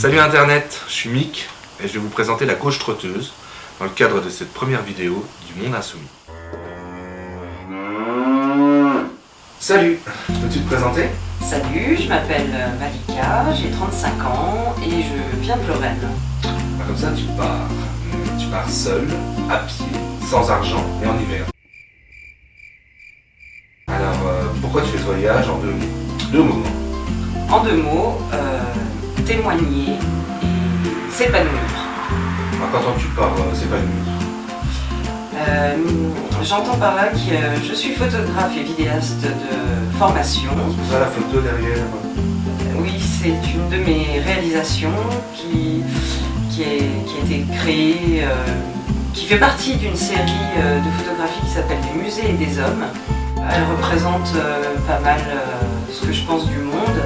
Salut Internet, je suis Mick et je vais vous présenter la gauche trotteuse dans le cadre de cette première vidéo du Monde Insoumis. Salut, peux-tu te présenter? Salut, je m'appelle Malika, j'ai 35 ans et je viens de Lorraine. Comme ça tu pars seul, à pied, sans argent et en hiver. Alors pourquoi tu fais ce voyage en deux mots? En deux mots, témoigner et s'épanouir. Quand tu pars s'épanouir. J'entends par là que je suis photographe et vidéaste de formation. C'est ça la photo derrière? Oui, c'est une de mes réalisations qui a été créée, qui fait partie d'une série de photographies qui s'appelle Des musées et des hommes. Elle représente pas mal ce que je pense du monde,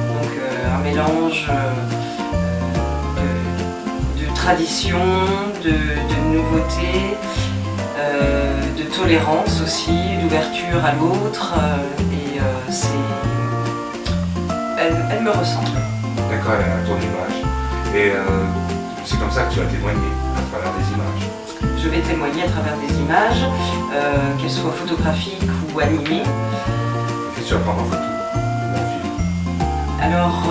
donc un mélange de tradition, de nouveauté, de tolérance aussi, d'ouverture à l'autre, et elle me ressemble. D'accord, elle a ton image. Et c'est comme ça que tu vas témoigner, à travers des images. Je vais témoigner à travers des images, qu'elles soient photographiques ou animées. Qu'est-ce que tu vas prendre en photo? Alors,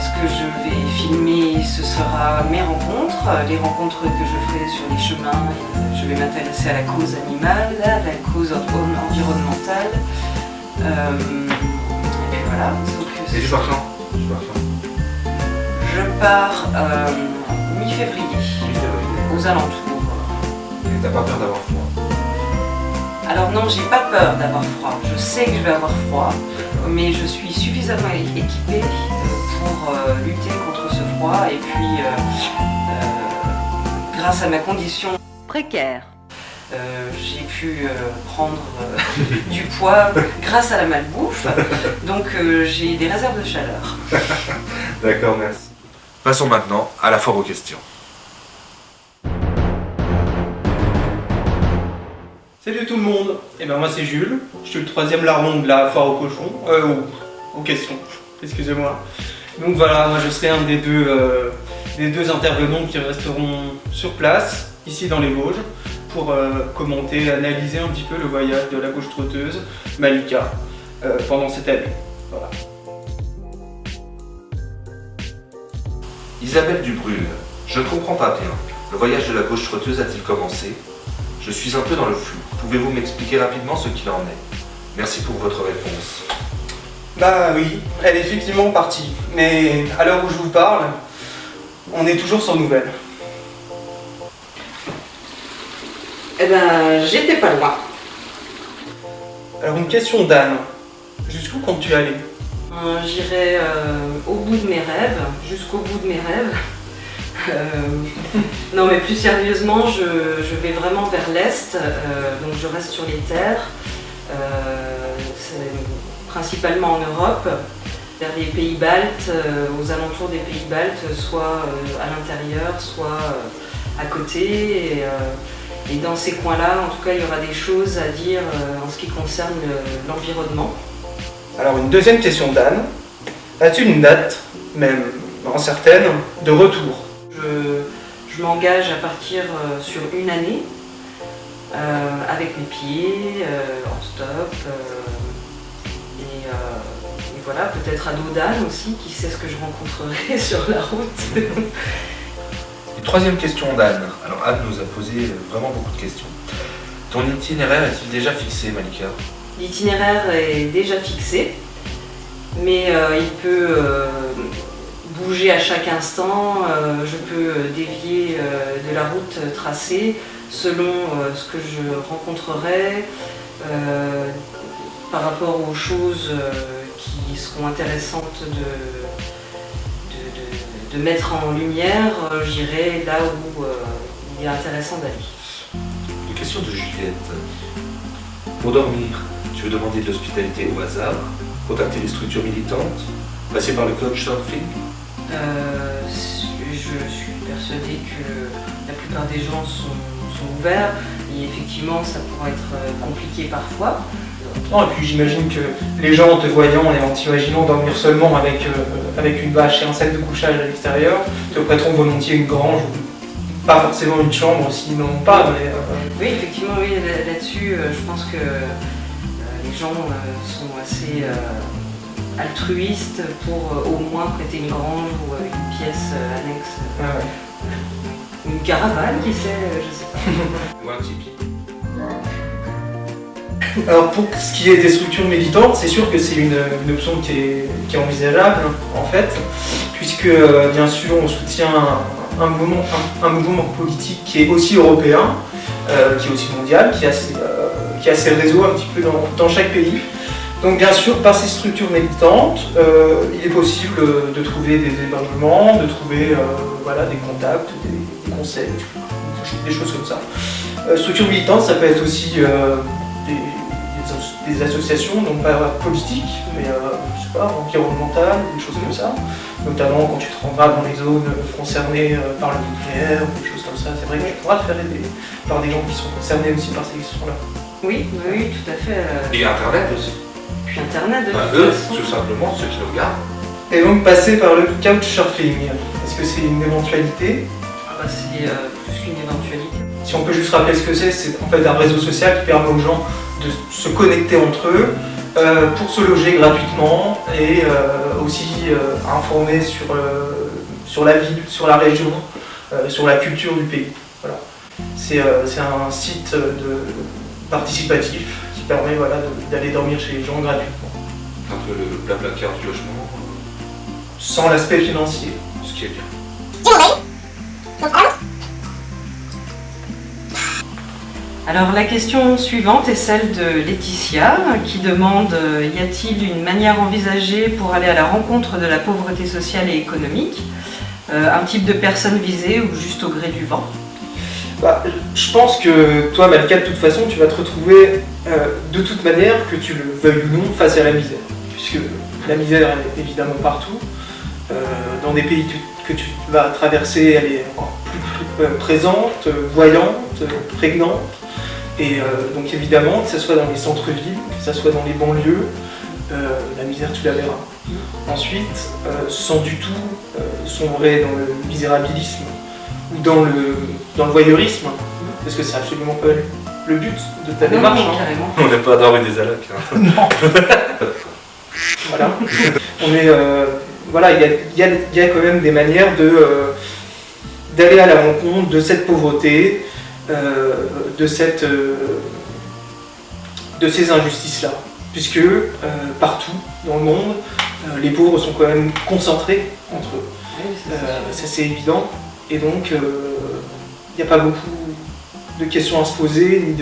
ce que je vais filmer, ce sera mes rencontres, les rencontres que je ferai sur les chemins. Je vais m'intéresser à la cause animale, à la cause environnementale. Et puis voilà. Et tu pars quand? Je pars mi-février, aux alentours. Et t'as pas peur d'avoir froid? Alors non, j'ai pas peur d'avoir froid. Je sais que je vais avoir froid, mais je suis suffisamment équipée pour lutter contre ce froid. Et puis, grâce à ma condition précaire, j'ai pu prendre du poids grâce à la malbouffe. Donc j'ai des réserves de chaleur. D'accord, merci. Passons maintenant à la foire aux questions. Salut tout le monde, et ben moi c'est Jules, je suis le troisième larron de la foire aux cochons, aux questions, excusez-moi. Donc voilà, moi je serai un des deux intervenants qui resteront sur place, ici dans les Vosges, pour commenter, analyser un petit peu le voyage de la gauche trotteuse, Malika, pendant cette année. Voilà. Isabelle Dubrul, je ne comprends pas bien. Le voyage de la gauche trotteuse a-t-il commencé? Je suis un peu dans le flou. Pouvez-vous m'expliquer rapidement ce qu'il en est? Merci pour votre réponse. Bah oui, elle est effectivement partie, mais à l'heure où je vous parle, on est toujours sans nouvelles. Eh ben, j'étais pas loin. Alors une question d'Anne, jusqu'où comptes-tu aller? J'irai au bout de mes rêves, jusqu'au bout de mes rêves. Non mais plus sérieusement, je vais vraiment vers l'Est, donc je reste sur les terres, principalement en Europe, vers les pays baltes, aux alentours des pays baltes, soit à l'intérieur, soit à côté. Et dans ces coins-là, en tout cas, il y aura des choses à dire en ce qui concerne l'environnement. Alors une deuxième question d'Anne, as-tu une date, même certaine, de retour? Je m'engage à partir sur une année, avec mes pieds, en stop, et voilà, peut-être à dos d'âne aussi, qui sait ce que je rencontrerai sur la route. Une troisième question d'Anne. Alors Anne nous a posé vraiment beaucoup de questions. Ton itinéraire est-il déjà fixé, Malika? L'itinéraire est déjà fixé, mais il peut bouger à chaque instant. Je peux dévier de la route tracée selon ce que je rencontrerai, par rapport aux choses qui seront intéressantes de mettre en lumière. J'irai là où il est intéressant d'aller. Une question de Juliette. Pour dormir, tu veux demander de l'hospitalité au hasard, contacter les structures militantes, passer par le couchsurfing? Je suis persuadée que la plupart des gens sont ouverts. puis effectivement, ça pourrait être compliqué parfois. Non, et puis j'imagine que les gens te voyant et en t'imaginant dormir seulement avec une bâche et un sac de couchage à l'extérieur, te prêteront volontiers une grange, ou pas forcément une chambre s'ils n'en ont pas, mais... Oui, effectivement, oui, là-dessus, je pense que les gens sont assez altruistes pour au moins prêter une grange ou une pièce annexe. Ah ouais. Une caravane, qui sait, je sais pas. Ou un tipi. Alors pour ce qui est des structures militantes, c'est sûr que c'est une option qui est envisageable en fait, puisque bien sûr on soutient un mouvement politique qui est aussi européen, qui est aussi mondial, qui a ses réseaux un petit peu dans chaque pays. Donc bien sûr, par ces structures militantes, il est possible de trouver des hébergements, de trouver des contacts, des conseils, des choses comme ça. Structures militantes, ça peut être aussi des associations, donc pas politiques, mais je sais pas, environnementales, des choses comme ça. Notamment quand tu te rendras dans les zones concernées par le nucléaire, ou des choses comme ça. C'est vrai que tu pourras te faire aider par des gens qui sont concernés aussi par ces questions-là. Oui, oui, tout à fait. Et Internet aussi. Puis Internet, de Eux, toute façon. tout simplement, ceux qui nous regardent. Et donc passer par le couchsurfing, est-ce que c'est une éventualité? Ah bah, c'est plus qu'une éventualité. Si on peut juste rappeler ce que c'est en fait un réseau social qui permet aux gens de se connecter entre eux pour se loger gratuitement et aussi informer sur la ville, sur la région, sur la culture du pays. Voilà. C'est un site participatif qui permet d'aller dormir chez les gens gratuitement. Un peu le blablacar du logement, Sans l'aspect financier. ce qui est bien. Alors la question suivante est celle de Laetitia qui demande y a-t-il une manière envisagée pour aller à la rencontre de la pauvreté sociale et économique, un type de personne visée ou juste au gré du vent? Je pense que toi, Malika, de toute façon, tu vas te retrouver de toute manière, que tu le veuilles ou non, face à la misère. Puisque la misère est évidemment partout. Dans des pays que tu vas traverser, elle est encore plus présente, voyante, prégnante. Et donc évidemment, que ce soit dans les centres-villes, que ce soit dans les banlieues, la misère tu la verras. Ensuite, sans du tout sombrer dans le misérabilisme ou dans le voyeurisme, parce que c'est absolument pas le but de ta démarche. Non, carrément. On n'est pas à dormir des allocs. Hein. Non. Voilà. On est, il y a quand même des manières d'aller à la rencontre de cette pauvreté, de ces injustices-là, puisque partout dans le monde, les pauvres sont quand même concentrés entre eux. Oui, Ça c'est évident, et donc il n'y a pas beaucoup de questions à se poser, ni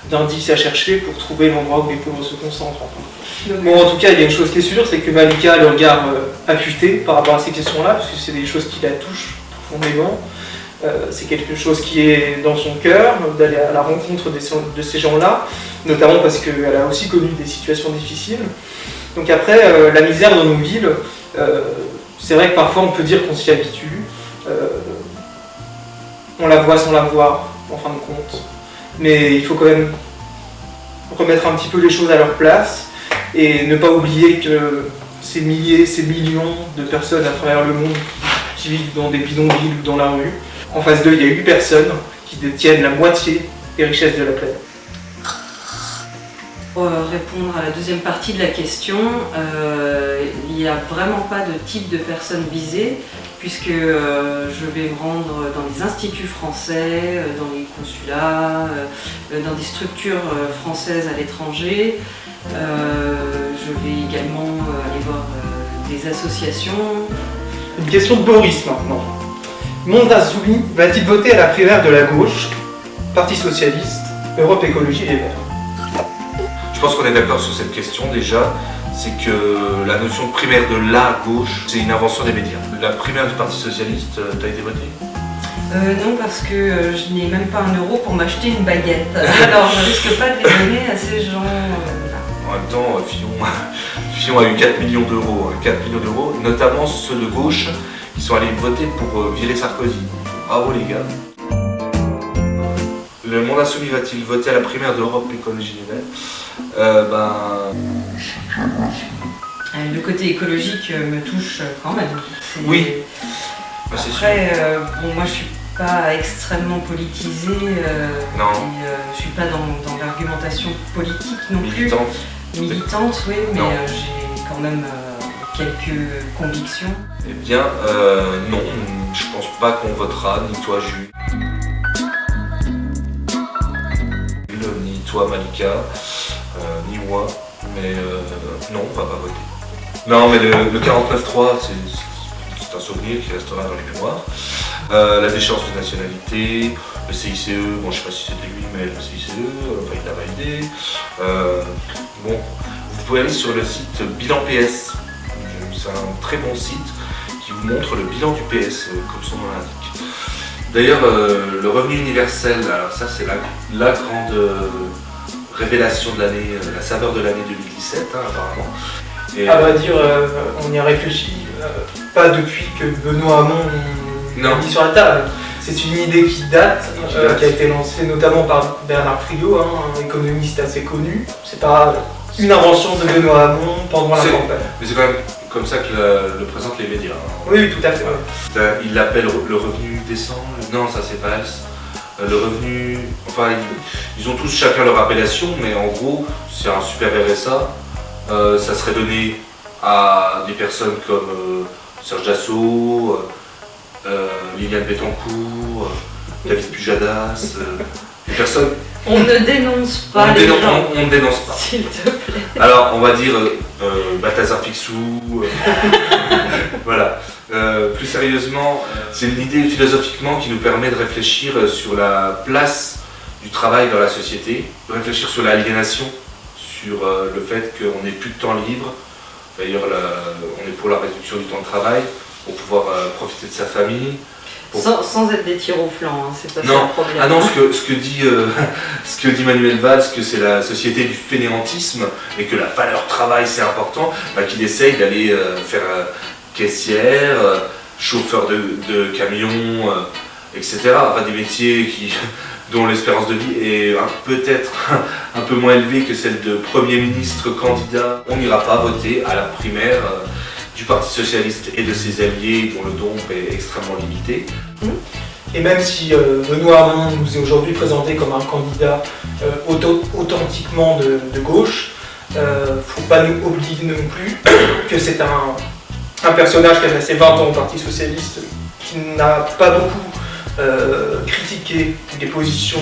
d'indices à chercher pour trouver l'endroit où les pauvres se concentrent. Bon, en tout cas, il y a une chose qui est sûre, c'est que Malika a le regard affûté par rapport à ces questions-là, parce que c'est des choses qui la touchent profondément. C'est quelque chose qui est dans son cœur, d'aller à la rencontre de ces gens-là, notamment parce qu'elle a aussi connu des situations difficiles. Donc après, la misère dans nos villes, c'est vrai que parfois on peut dire qu'on s'y habitue. On la voit sans la voir, en fin de compte. Mais il faut quand même remettre un petit peu les choses à leur place et ne pas oublier que ces milliers, ces millions de personnes à travers le monde qui vivent dans des bidonvilles ou dans la rue, en face d'eux, il y a 8 personnes qui détiennent la moitié des richesses de la planète. Pour répondre à la deuxième partie de la question, il n'y a vraiment pas de type de personne visée, puisque je vais me rendre dans les instituts français, dans les consulats, dans des structures françaises à l'étranger. Je vais également aller voir des associations. Une question de Boris maintenant. Monde Insoumis va-t-il voter à la primaire de la gauche, Parti Socialiste, Europe Écologie Les Verts? Je pense qu'on est d'accord sur cette question déjà, c'est que la notion de primaire de la gauche, c'est une invention des médias. La primaire du Parti Socialiste, t'as été voté? Non, parce que je n'ai même pas 1 euro pour m'acheter une baguette. Alors je risque pas de les donner à ces gens. En même temps, Fillon a eu 4 millions d'euros, notamment ceux de gauche qui sont allés voter pour virer Sarkozy. Bravo les gars. le monde insoumis va-t-il voter à la primaire d'Europe Écologie Les Verts? Le côté écologique me touche quand même. Oui. C'est sûr. Après, bon, moi je suis pas extrêmement politisée Non. et je suis pas dans l'argumentation politique non plus. Militante. Oui, mais Non. j'ai quand même quelques convictions. Eh bien, non, je pense pas qu'on votera, ni toi Jules, ni toi Malika, ni moi, mais non, on va pas voter. Non, mais le 49.3, c'est un souvenir qui restera dans les mémoires. La déchéance de nationalité, le CICE, bon je sais pas si c'était lui, mais le CICE, enfin il l'a validé. Bon, vous pouvez aller sur le site Bilan PS, c'est un très bon site qui vous montre le bilan du PS, comme son nom l'indique. D'ailleurs, le revenu universel, alors ça c'est la grande révélation de l'année, la saveur de l'année 2017 hein, apparemment. Et, À vrai dire, on y a réfléchi, pas depuis que Benoît Hamon Non. l'a mis sur la table. C'est une idée qui date, qui a été lancée notamment par Bernard Friot, hein, un économiste assez connu. C'est pas une invention de Benoît Hamon pendant la campagne. Mais c'est quand même comme ça que le présentent les médias. Hein. Oui, tout à fait. Ouais. Il l'appelle le revenu décent. Non, ça c'est false. Le revenu. Enfin, ils ont tous chacun leur appellation, mais en gros, c'est un super RSA. Ça serait donné à des personnes comme Serge Dassault, Liliane Bettencourt, David Pujadas, des personnes. On ne dénonce pas On les dénonce- gens, on ne dénonce pas. s'il te plaît. Alors, on va dire Balthazar Picsou. Voilà. Plus sérieusement, c'est une idée philosophiquement qui nous permet de réfléchir sur la place du travail dans la société, de réfléchir sur l'aliénation, sur le fait qu'on n'ait plus de temps libre. D'ailleurs, on est pour la réduction du temps de travail, pour pouvoir profiter de sa famille. Sans être des tirs au flanc, hein, c'est pas ça Non. le problème. Ah non, ce que dit Manuel Valls, que c'est la société du fainéantisme et que la valeur travail c'est important, bah, qu'il essaye d'aller faire caissière, chauffeur de camion, etc. Enfin des métiers dont l'espérance de vie est peut-être un peu moins élevée que celle de Premier ministre candidat. On n'ira pas voter à la primaire du Parti Socialiste et de ses alliés dont le nombre est extrêmement limité. Et même si Benoît Hamon nous est aujourd'hui présenté comme un candidat authentiquement de gauche, faut pas nous oublier non plus que c'est un personnage qui a passé 20 ans au Parti Socialiste, qui n'a pas beaucoup critiqué des positions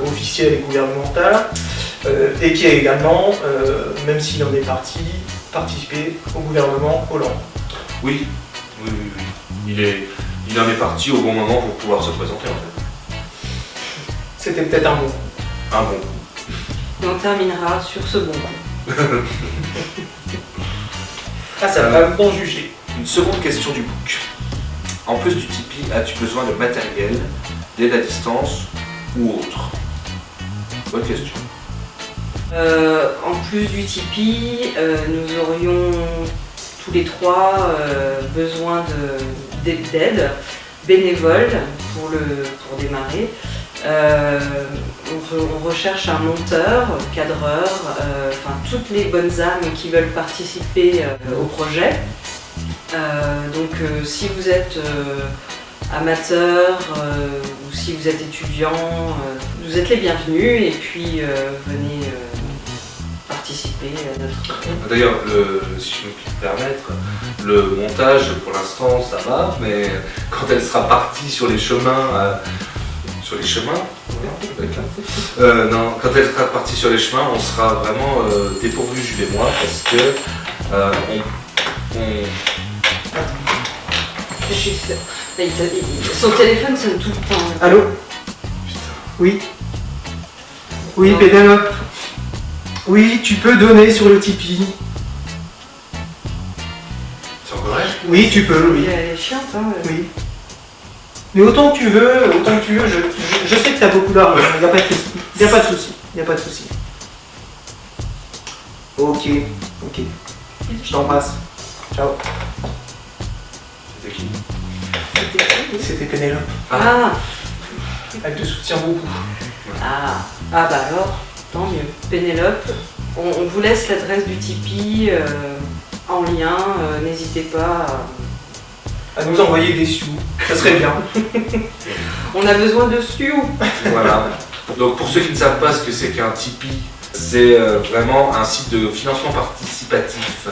officielles et gouvernementales, et qui a également, même s'il en est parti, participé au gouvernement Hollande. Oui. Il en est parti au bon moment pour pouvoir se présenter en fait. C'était peut-être un mot. Un bon coup. Et on terminera sur ce bon coup. Ah, ça va m'en juger. Une seconde question du book. En plus du Tipeee, as-tu besoin de matériel, d'aide à distance ou autre? Bonne question. En plus du Tipeee, nous aurions tous les trois besoin d'aide bénévole pour démarrer. On recherche un monteur, cadreur, enfin toutes les bonnes âmes qui veulent participer au projet. Donc si vous êtes amateur ou si vous êtes étudiant, vous êtes les bienvenus et puis venez participer à notre projet. D'ailleurs, si je peux me permettre, le montage pour l'instant ça va, mais quand elle sera partie sur les chemins, non, quand elle sera partie sur les chemins, on sera vraiment dépourvus, Jules et moi, parce que Son téléphone sonne tout le temps. Allô? Oui? Oui, Non. Pénélope? Oui, tu peux donner sur le Tipeee. c'est encore vrai. Oui, tu peux, oui. Elle est chiante, hein. Oui. Mais autant que tu veux, je sais que tu as beaucoup d'argent, il n'y a pas de souci. Il n'y a pas de souci, il n'y a pas de souci. Ok. Je t'embrasse. Ciao. C'était qui? C'était Pénélope. Ah, Elle te soutient beaucoup. Ah bah alors, tant mieux. Pénélope, on vous laisse l'adresse du Tipeee en lien, n'hésitez pas À nous envoyer des sous, ça serait bien. On a besoin de sioux. Voilà. Donc pour ceux qui ne savent pas ce que c'est qu'un Tipeee, c'est vraiment un site de financement participatif.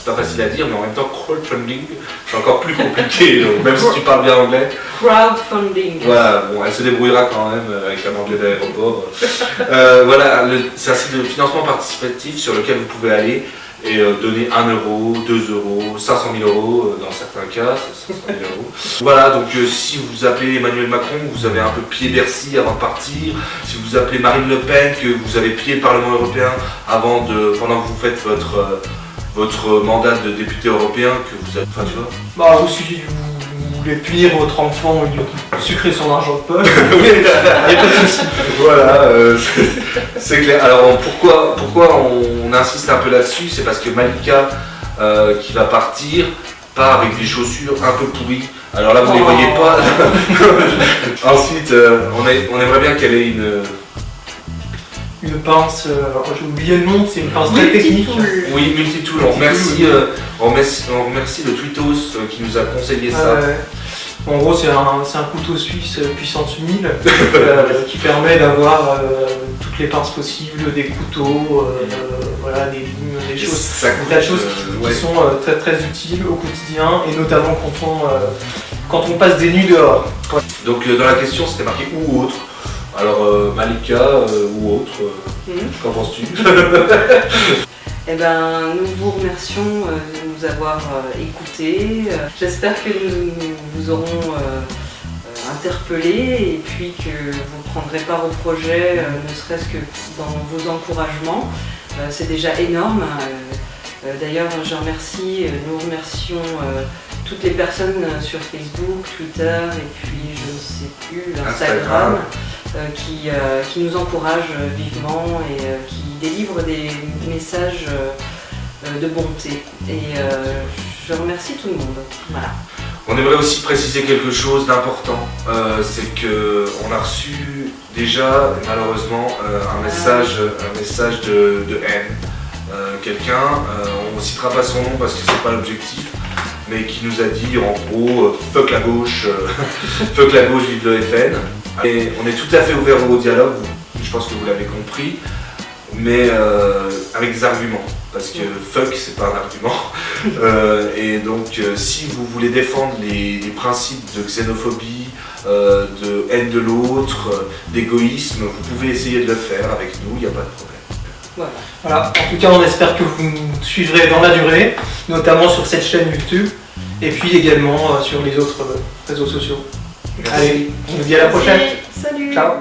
C'est pas facile à dire, mais en même temps crowdfunding, c'est encore plus compliqué, même si tu parles bien anglais. Crowdfunding. Voilà, bon, elle se débrouillera quand même avec un anglais d'aéroport. Voilà, c'est un site de financement participatif sur lequel vous pouvez aller et donner 1 euro, 2 euros, 500 000 euros dans certains cas, c'est 500 000 euros. Voilà, donc si vous appelez Emmanuel Macron, vous avez un peu plié Bercy avant de partir. Si vous appelez Marine Le Pen, que vous avez plié le Parlement européen pendant que vous faites votre mandat de député européen, que vous avez... Enfin, tu vois. Bah, ou si vous voulez punir votre enfant et sucrer son argent de poche, il n'y a pas de souci. Voilà, c'est clair. Alors pourquoi on insiste un peu là-dessus, c'est parce que Malika, qui va partir, part avec des chaussures un peu pourries. Alors là, vous ne les voyez pas. Ensuite, on aimerait bien qu'elle ait une pince, j'ai oublié le nom, c'est une pince très technique. Oui, multitool. On remercie le Tweetos qui nous a conseillé ça. En gros, c'est un couteau suisse puissance 1000 qui permet d'avoir toutes les pinces possibles, des couteaux, voilà, des limes, des choses, des tas de choses qui sont très très utiles au quotidien et notamment quand on passe des nuits dehors. Ouais. Donc dans la question, c'était marqué ou autre. Alors Malika ou autre, qu'en penses-tu? Eh ben, nous vous remercions de nous avoir écoutés. J'espère que nous vous aurons interpellés et puis que vous prendrez part au projet, ne serait-ce que dans vos encouragements. C'est déjà énorme. D'ailleurs, nous remercions toutes les personnes sur Facebook, Twitter et puis je ne sais plus, Instagram. Qui nous encouragent vivement et qui délivrent des messages de bonté. Et je remercie tout le monde. Voilà. On aimerait aussi préciser quelque chose d'important, c'est qu'on a reçu déjà malheureusement un message de haine. Quelqu'un, on ne citera pas son nom parce que c'est pas l'objectif, mais qui nous a dit en gros fuck la gauche, fuck la gauche, vive le FN. Et on est tout à fait ouvert au dialogue, je pense que vous l'avez compris, mais avec des arguments, parce que fuck c'est pas un argument. Et donc si vous voulez défendre les principes de xénophobie, de haine de l'autre, d'égoïsme, vous pouvez essayer de le faire avec nous, il n'y a pas de problème. Voilà. En tout cas, on espère que vous nous suivrez dans la durée, notamment sur cette chaîne YouTube, et puis également sur les autres réseaux sociaux. Merci. Allez, on vous dit à la prochaine. Salut. Ciao.